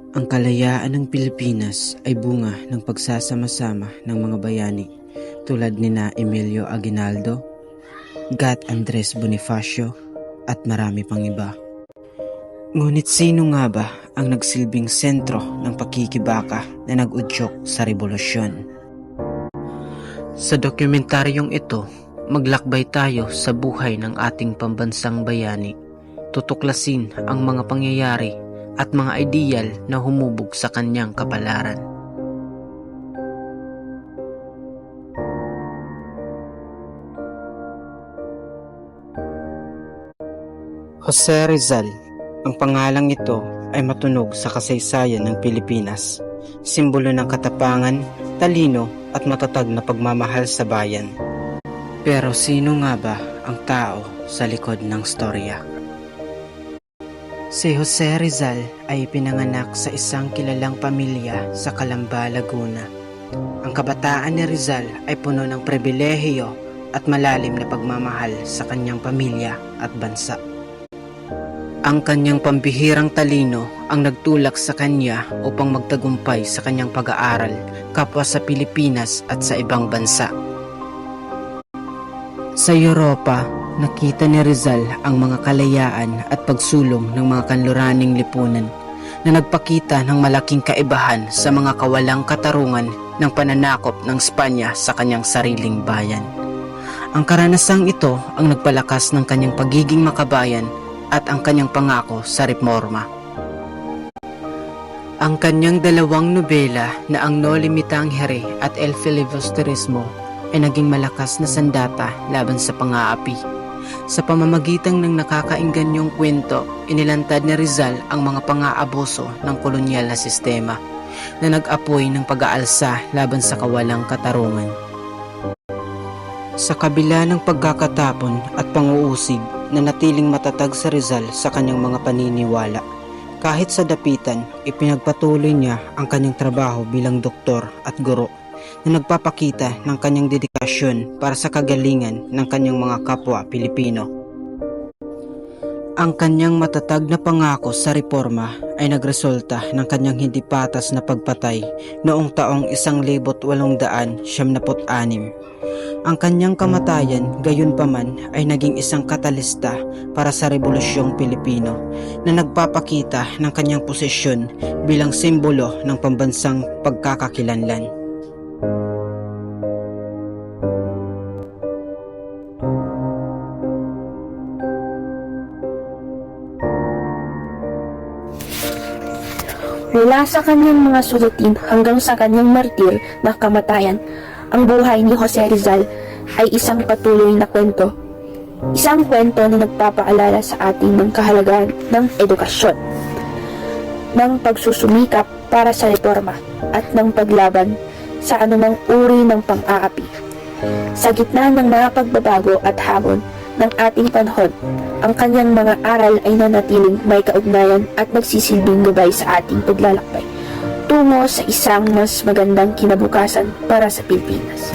Ang kalayaan ng Pilipinas ay bunga ng pagsasama-sama ng mga bayani tulad nina Emilio Aguinaldo, Gat Andres Bonifacio at marami pang iba. Ngunit sino nga ba ang nagsilbing sentro ng pakikibaka na nag-udyok sa rebolusyon? Sa dokumentaryong ito, maglakbay tayo sa buhay ng ating pambansang bayani. Tutuklasin ang mga pangyayari at mga ideal na humubog sa kanyang kapalaran. Jose Rizal, ang pangalang ito ay matunog sa kasaysayan ng Pilipinas, simbolo ng katapangan, talino at matatag na pagmamahal sa bayan. Pero sino nga ba ang tao sa likod ng storya? Si Jose Rizal ay pinanganak sa isang kilalang pamilya sa Calamba, Laguna. Ang kabataan ni Rizal ay puno ng pribilehiyo at malalim na pagmamahal sa kanyang pamilya at bansa. Ang kanyang pambihirang talino ang nagtulak sa kanya upang magtagumpay sa kanyang pag-aaral kapwa sa Pilipinas at sa ibang bansa. Sa Europa, nakita ni Rizal ang mga kalayaan at pagsulong ng mga kanluraning lipunan na nagpakita ng malaking kaibahan sa mga kawalang katarungan ng pananakop ng Espanya sa kanyang sariling bayan. Ang karanasang ito ang nagpalakas ng kanyang pagiging makabayan at ang kanyang pangako sa reforma. Ang kanyang dalawang nobela na ang No Limitangere at El Filibusterismo ay naging malakas na sandata laban sa pang-aapi. Sa pamamagitan ng nakakaingganyong kwento, inilantad ni Rizal ang mga pang-aabuso ng kolonyal na sistema na nag-apoy ng pag-aalsa laban sa kawalang katarungan. Sa kabila ng pagkakatapon at pang-uusig, nanatiling matatag sa Rizal sa kanyang mga paniniwala. Kahit sa dapitan, ipinagpatuloy niya ang kanyang trabaho bilang doktor at guro na nagpapakita ng kanyang dedikasyon para sa kagalingan ng kanyang mga kapwa Pilipino. Ang kanyang matatag na pangako sa reforma ay nagresulta ng kanyang hindi patas na pagpatay noong taong 1876. Ang kanyang kamatayan gayunpaman ay naging isang katalista para sa Rebolusyong Pilipino na nagpapakita ng kanyang posisyon bilang simbolo ng pambansang pagkakakilanlan. Mula sa kanyang mga sulutin hanggang sa kanyang martir na kamatayan, ang buhay ni Jose Rizal ay isang patuloy na kwento. Isang kwento na nagpapaalala sa atin ng kahalagahan ng edukasyon, ng pagsusumikap para sa reforma at ng paglaban sa anumang uri ng pang-aapi. Sa gitna ng mga pagbabago at hamon ng ating panahon, ang kanyang mga aral ay nanatiling may kaugnayan at nagsisilbing gabay sa ating paglalakbay tungo sa isang mas magandang kinabukasan para sa Pilipinas.